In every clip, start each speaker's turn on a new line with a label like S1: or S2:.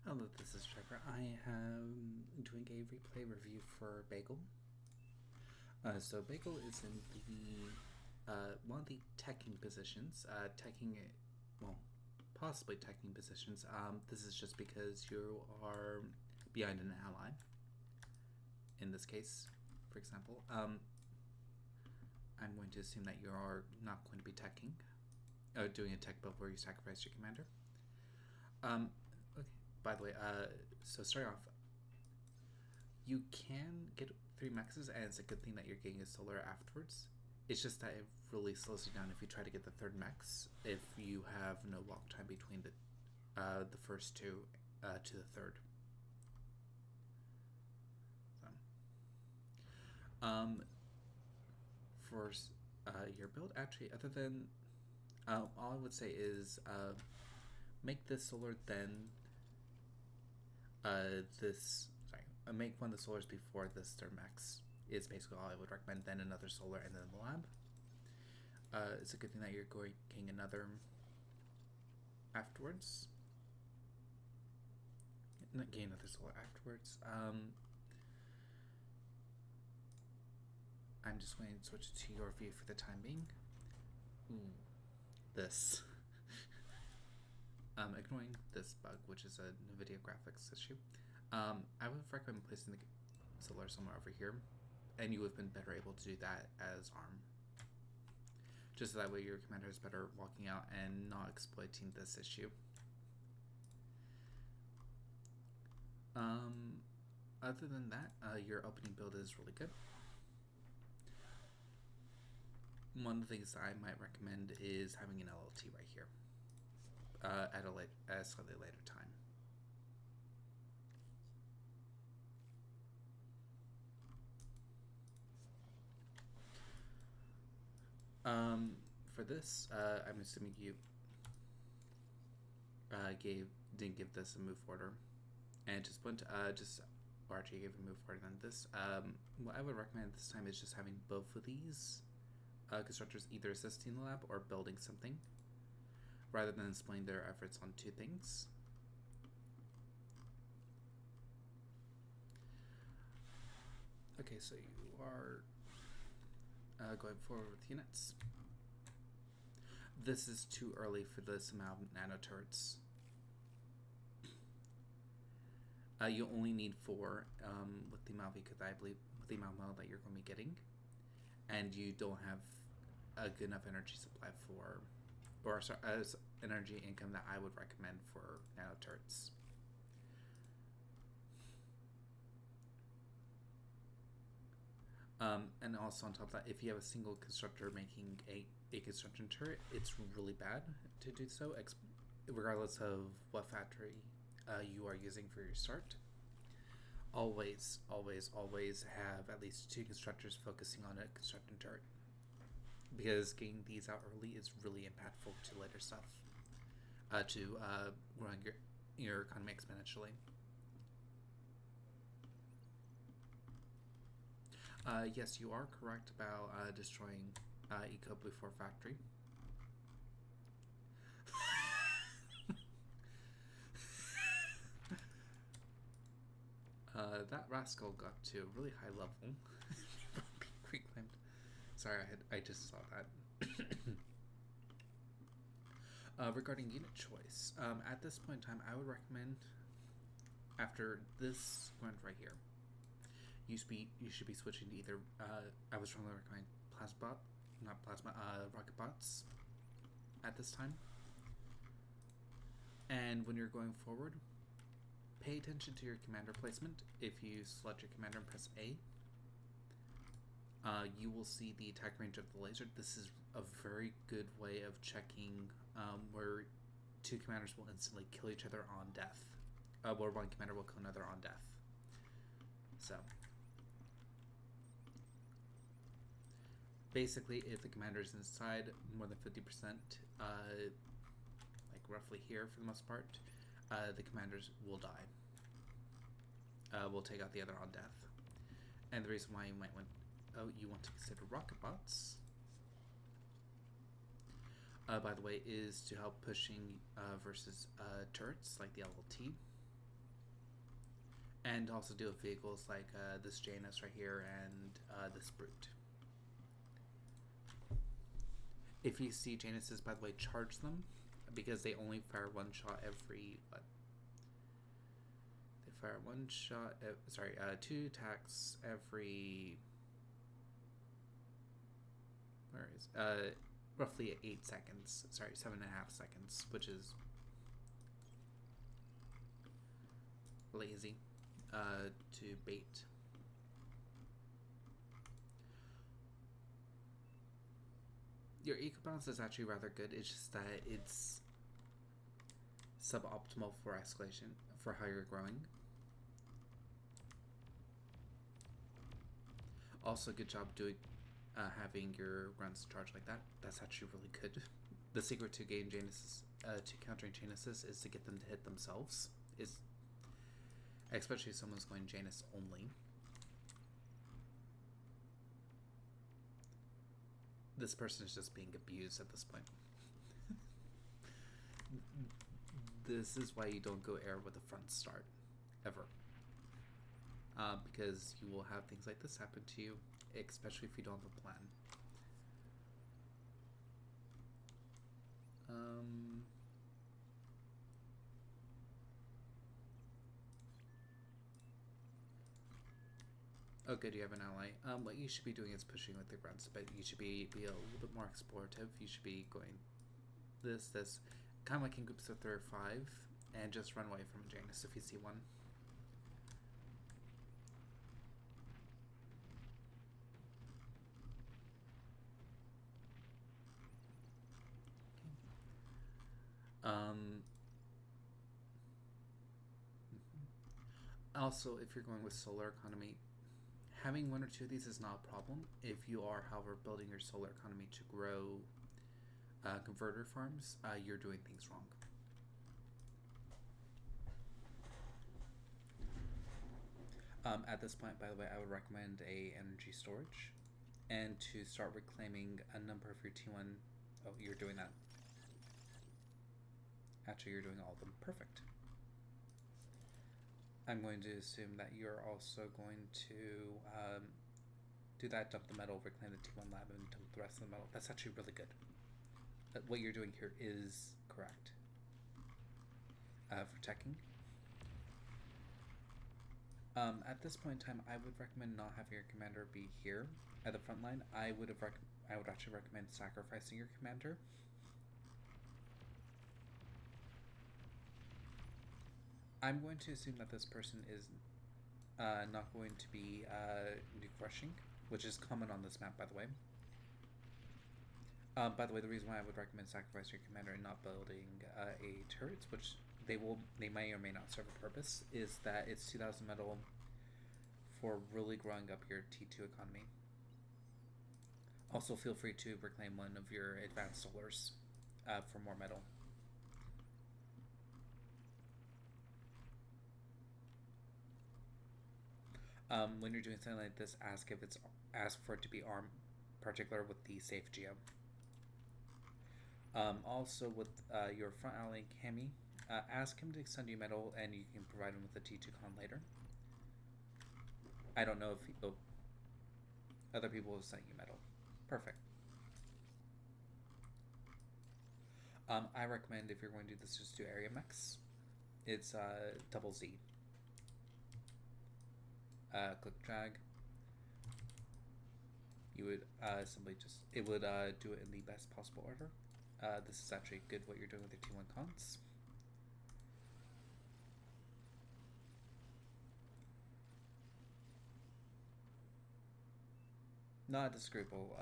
S1: Hello, this is Trevor. I am doing a replay review for Beagll. So Beagll is in the one of the teching positions. Well, possibly teching positions. This is just because you are behind an ally. In this case, for example, I'm going to assume that you are not going to be teching, doing a tech build where you sacrifice your commander. Okay. By the way, so starting off, you can get 3 maxes, and it's a good thing that you're getting a solar afterwards. It's just that it really slows you down if you try to get the 3rd max, if you have no walk time between the first 2 to the 3rd. So, for your build, actually, other than all I would say is make this solar, then make one of the solars before this 3rd max is basically all I would recommend. Then another solar, and then the lab. It's a good thing that you're getting another afterwards. Not getting another solar afterwards. I'm just going to switch to your view for the time being. Ooh, this. Ignoring this bug, which is a NVIDIA graphics issue, I would recommend placing the solar somewhere over here, and you would have been better able to do that as ARM. Just so that way your commander is better walking out and not exploiting this issue. Other than that, your opening build is really good. One of the things I might recommend is having an LLT right here at a slightly later time. For this, I'm assuming you didn't give this a move order, and just went or actually gave a move order than this. What I would recommend this time is just having both of these constructors either assisting the lab or building something, rather than splitting their efforts on 2 things. Okay, so you are going forward with units. This is too early for this amount of nano turrets. You only need 4 with the amount of I believe, with the amount of model that you're going to be getting, and you don't have a good enough energy supply for, or sorry, as energy income that I would recommend for nano turrets. And also on top of that, if you have a single constructor making a construction turret, it's really bad to do so, regardless of what factory you are using for your start. Always, always, always have at least 2 constructors focusing on a construction turret, because getting these out early is really impactful to later stuff, to growing your economy exponentially. Yes, you are correct about destroying Eco before factory. That rascal got to a really high level. Reclaimed. Sorry, I just saw that. Regarding unit choice, at this point in time, I would recommend, after this point right here, you should be switching to either. I would strongly recommend rocket bots at this time. And when you're going forward, pay attention to your commander placement. If you select your commander and press A, you will see the attack range of the laser. This is a very good way of checking where 2 commanders will instantly kill each other on death, where 1 commander will kill another on death. So basically, if the commander is inside more than 50%, like roughly here for the most part, the commanders will die. We'll take out the other on death. And the reason why you might want to consider rocket bots, by the way, is to help pushing versus turrets like the LLT. And also deal with vehicles like this Janus right here and this Brute. If you see Januses, by the way, charge them, because they only fire one shot every, what? They fire one shot, two attacks every, where is, roughly 8 seconds, 7.5 seconds, which is lazy, to bait. Your eco balance is actually rather good. It's just that it's suboptimal for escalation, for how you're growing. Also, good job doing having your runs charged like that. That's actually really good. The secret to gain Janus, to countering Januses, is to get them to hit themselves. Especially if someone's going Janus only. This person is just being abused at this point. This is why you don't go air with a front start, ever. Because you will have things like this happen to you, especially if you don't have a plan. Oh, good, you have an ally. What you should be doing is pushing with the grunts, but you should be a little bit more explorative. You should be going this, kind of like in groups of 3 or 5, and just run away from Janus if you see one. Also, if you're going with solar economy, having 1 or 2 of these is not a problem. If you are, however, building your solar economy to grow converter farms, you're doing things wrong. At this point, by the way, I would recommend a energy storage, and to start reclaiming a number of your T1. Oh, you're doing that. Actually, you're doing all of them. Perfect. I'm going to assume that you're also going to do that, dump the metal, reclaim the T1 lab, and dump the rest of the metal. That's actually really good. What you're doing here is correct. For teching. At this point in time, I would recommend not having your commander be here at the front line. I would actually recommend sacrificing your commander. I'm going to assume that this person is not going to be nuke rushing, which is common on this map, by the way. By the way, the reason why I would recommend sacrificing your commander and not building a turret, which they may or may not serve a purpose, is that it's 2,000 metal for really growing up your T2 economy. Also, feel free to reclaim one of your advanced solars for more metal. When you're doing something like this, ask for it to be armed, particular with the safe geo. Also, with your front ally Cammy, ask him to send you metal, and you can provide him with a T2 con later. I don't know if other people have sent you metal. Perfect. I recommend, if you're going to do this, just do area mechs. It's double Z. Click drag. You would simply it would do it in the best possible order. This is actually good what you're doing with your T1 cons. Not disagreeable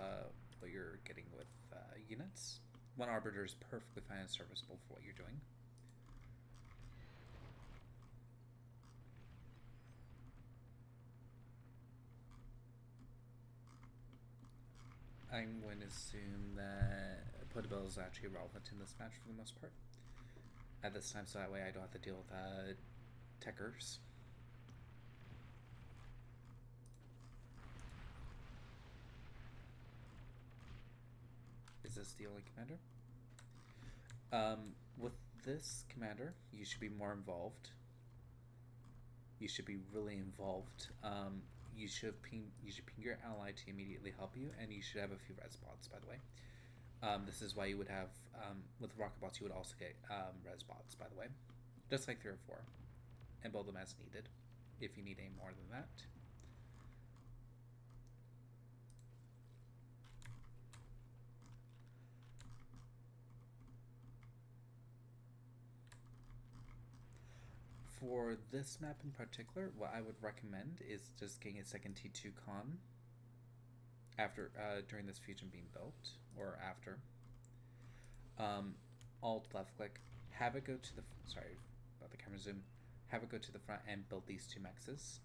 S1: what you're getting with units. 1 Arbiter is perfectly fine and serviceable for what you're doing. I'm going to assume that Beagll is actually relevant in this match for the most part at this time, so that way I don't have to deal with techers. Is this the only commander? With this commander, you should be more involved. You should be really involved. You should ping your ally to immediately help you, and you should have a few red spots, by the way. This is why you would have, with rocket bots, you would also get res bots, by the way. Just like 3 or 4. And build them as needed, if you need any more than that. For this map in particular, what I would recommend is just getting a second T2 con after during this fusion being built, or after. Alt left click, have it go to the sorry about the camera zoom, have it go to the front and build these 2 mexes.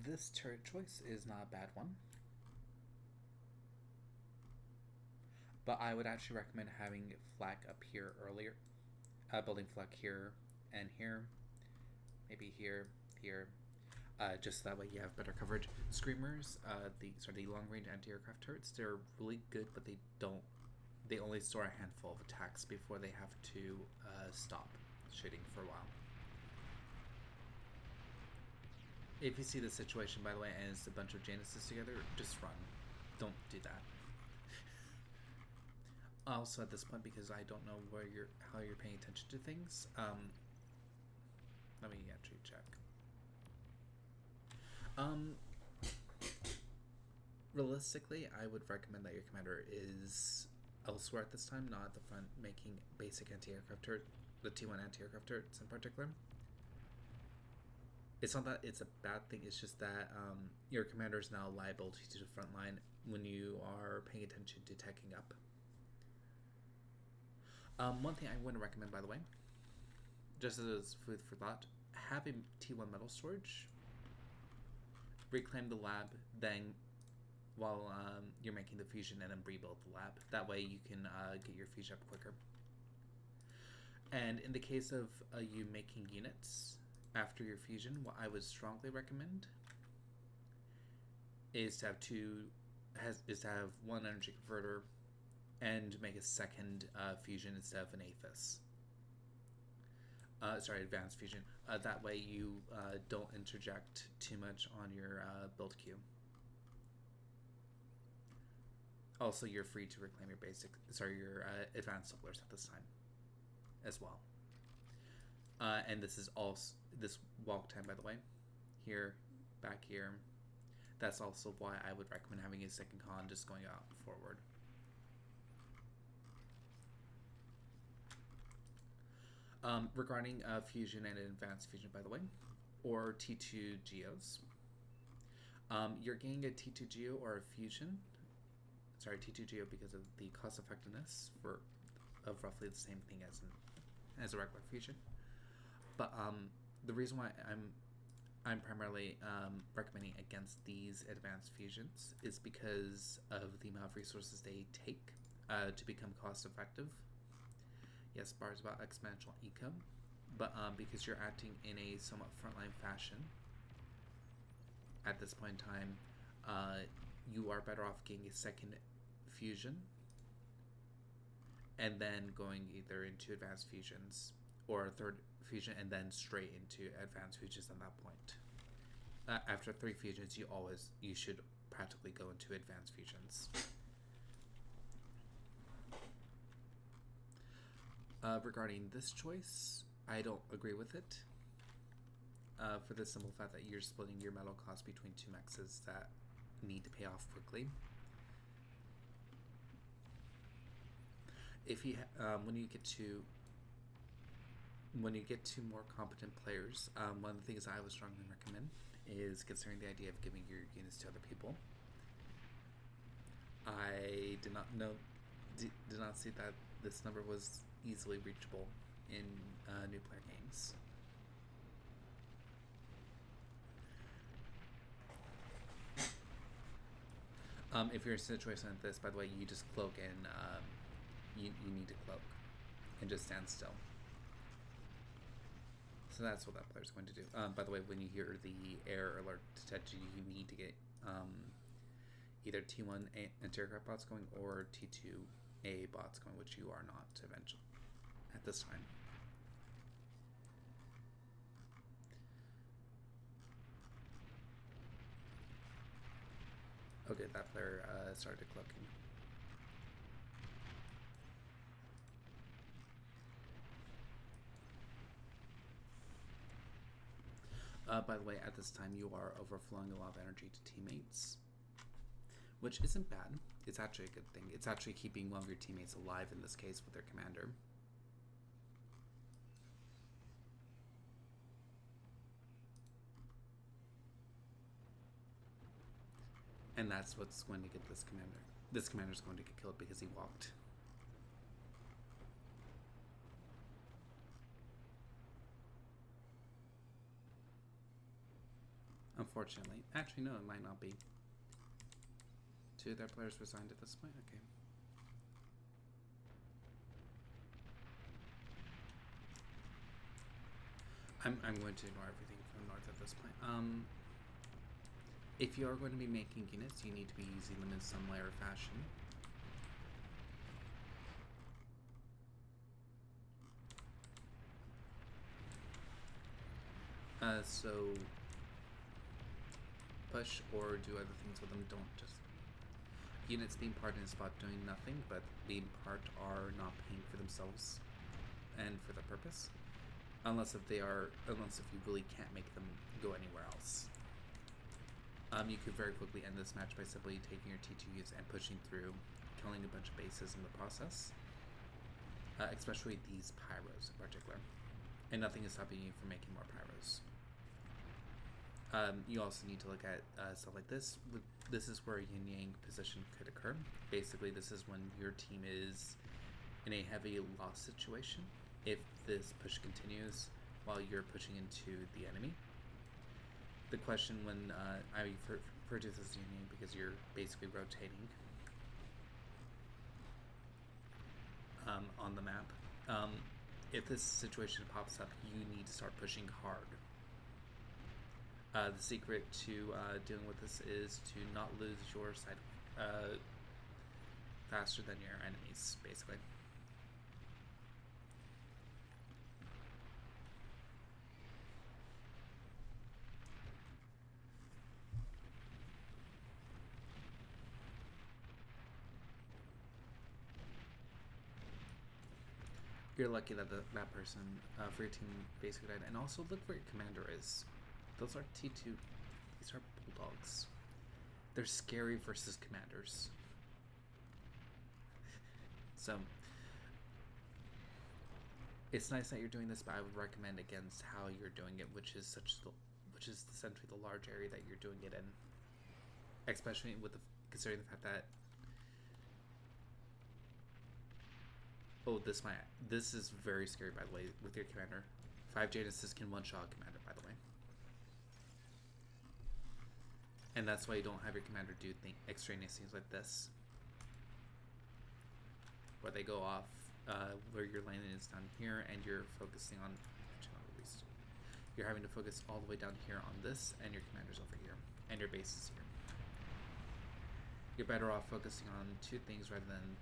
S1: This turret choice is not a bad one, but I would actually recommend having flak up here earlier, building flak here and here, maybe here, just that way you have better coverage. Screamers, the long range anti-aircraft turrets, they're really good, but they only store a handful of attacks before they have to stop shooting for a while. If you see the situation, by the way, and it's a bunch of Januses together, just run. Don't do that. Also, at this point, because I don't know how you're paying attention to things, let me actually check. Realistically, I would recommend that your commander is elsewhere at this time, not at the front, making basic anti-aircraft turret, the T1 anti-aircraft turrets in particular. It's not that it's a bad thing, it's just that your commander is now a liability to the front line when you are paying attention to teching up. One thing I wouldn't recommend, by the way, just as food for thought, have a T1 metal storage, reclaim the lab, then while you're making the fusion, and then rebuild the lab. That way you can get your fusion up quicker. And in the case of you making units after your fusion, what I would strongly recommend is to have one energy converter and make a second fusion instead of an APHIS. Advanced fusion. That way you don't interject too much on your build queue. Also, you're free to reclaim your advanced doublers at this time as well. And this is also this walk time, by the way, here, back here. That's also why I would recommend having a second con just going out forward. Regarding fusion and advanced fusion, by the way, or T2 geos, you're getting a T2 geo or a fusion. Sorry, T2 geo because of the cost effectiveness of roughly the same thing as a regular fusion. But the reason why I'm primarily recommending against these advanced fusions is because of the amount of resources they take to become cost effective. Yes, bar is about exponential income, but because you're acting in a somewhat frontline fashion at this point in time, you are better off getting a second fusion and then going either into advanced fusions or a third fusion and then straight into advanced fusions at that point. After 3 fusions, you should practically go into advanced fusions. Regarding this choice, I don't agree with it. For the simple fact that you're splitting your metal cost between 2 mexes that need to pay off quickly. If you when you get to more competent players, one of the things I would strongly recommend is considering the idea of giving your units to other people. I did not see that this number was easily reachable in new player games. If you're in a situation like this, by the way, you just cloak and you need to cloak and just stand still. So that's what that player's going to do. By the way, when you hear the error alert detected, you need to get either T1 anti-aircraft bots going or T2 AA bots going, which you are not eventually at this time. Okay, that player started cloaking. By the way, at this time you are overflowing a lot of energy to teammates, which isn't bad. It's actually a good thing. It's actually keeping one of your teammates alive in this case with their commander. And that's what's going to get this commander. This commander's going to get killed because he walked. Unfortunately. Actually, no, it might not be. Two of their players resigned at this point? Okay. I'm going to ignore everything from north at this point. If you are going to be making units, you need to be using them in some way or fashion. So push or do other things with them. Don't just units being part in a spot doing nothing, but being part are not paying for themselves and for the purpose, unless if you really can't make them go anywhere else. You could very quickly end this match by simply taking your T2s and pushing through, killing a bunch of bases in the process, especially these pyros in particular, and nothing is stopping you from making more pyros. You also need to look at stuff like this. This is where a yin-yang position could occur. Basically, this is when your team is in a heavy loss situation. If this push continues while you're pushing into the enemy. The question when I refer to this as yin-yang because you're basically rotating on the map. If this situation pops up, you need to start pushing hard. The secret to dealing with this is to not lose your side faster than your enemies, basically. You're lucky that that person for your team basically died. And also look where your commander is. Those are T2. These are bulldogs. They're scary versus commanders. So it's nice that you're doing this, but I would recommend against how you're doing it, which is essentially the large area that you're doing it in. Especially with considering the fact that this is very scary, by the way, with your commander. 5 Genesis can one-shot a commander, by the way. And that's why you don't have your commander do extraneous things like this. Where they go off, where your landing is down here, and you're focusing on... You're having to focus all the way down here on this, and your commander's over here. And your base is here. You're better off focusing on 2 things rather than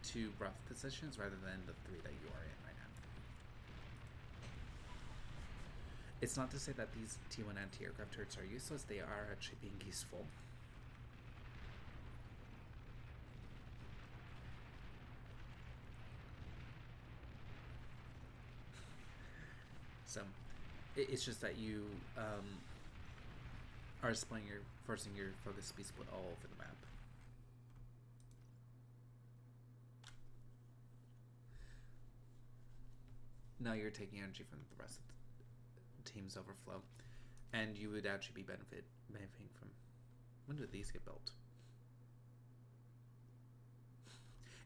S1: 2 rough positions rather than the 3 that you are in right now. It's not to say that these T1 anti-aircraft turrets are useless, they are actually being useful. So, it's just that you are forcing your focus to be split all over the map. Now you're taking energy from the rest of the team's overflow, and you would actually be benefiting from... When did these get built?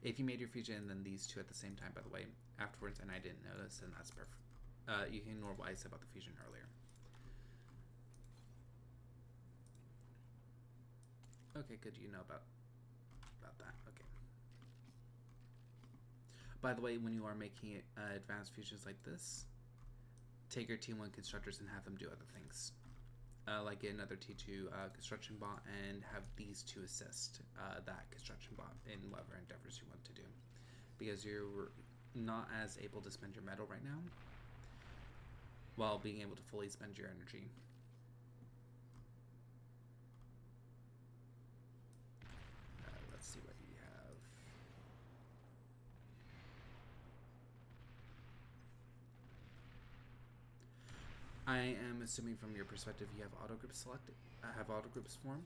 S1: If you made your fusion and then these 2 at the same time, by the way, afterwards, and I didn't notice, then that's perfect. You can ignore what I said about the fusion earlier. Okay, good. You know about that. Okay. By the way, when you are making advanced fusions like this, take your T1 constructors and have them do other things. Like get another T2 construction bot and have these two assist that construction bot in whatever endeavors you want to do. Because you're not as able to spend your metal right now while being able to fully spend your energy. Let's see what you have. I am assuming from your perspective you have auto groups selected. Have auto groups formed.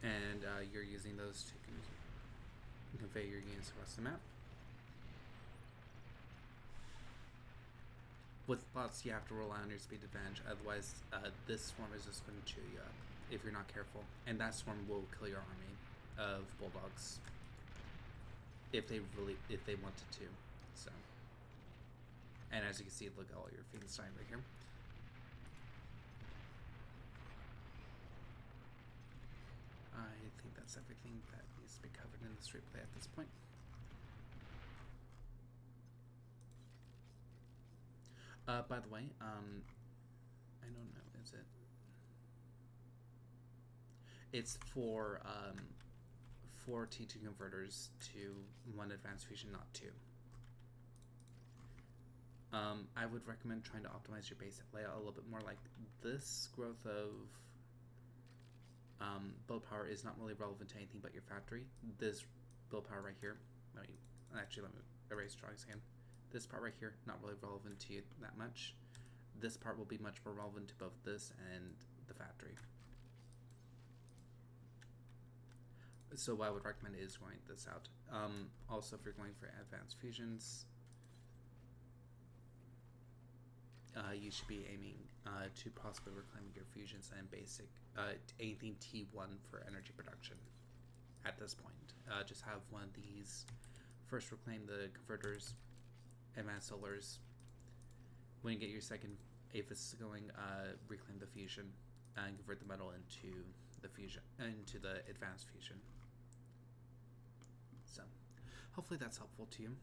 S1: And you're using those to convey your units across the map. With bots, you have to rely on your speed advantage. Otherwise, this swarm is just going to chew you up if you're not careful. And that swarm will kill your army of bulldogs if they wanted to. So, and as you can see, look at all your fiends dying right here. I think that's everything that needs to be covered in this replay at this point. By the way, I don't know, is it? It's for T2 converters to 1 advanced fusion, not 2. I would recommend trying to optimize your basic layout a little bit more. Like this growth of build power is not really relevant to anything but your factory. This build power right here, let me erase drawings again. This part right here, not really relevant to you that much. This part will be much more relevant to both this and the factory. So what I would recommend is going this out. Also, if you're going for advanced fusions, you should be aiming to possibly reclaim your fusions and basic anything T1 for energy production. At this point, just have one of these. First, reclaim the converters, advanced solars. When you get your second APHIS going, reclaim the fusion and convert the metal into the fusion, into the advanced fusion. So, hopefully that's helpful to you.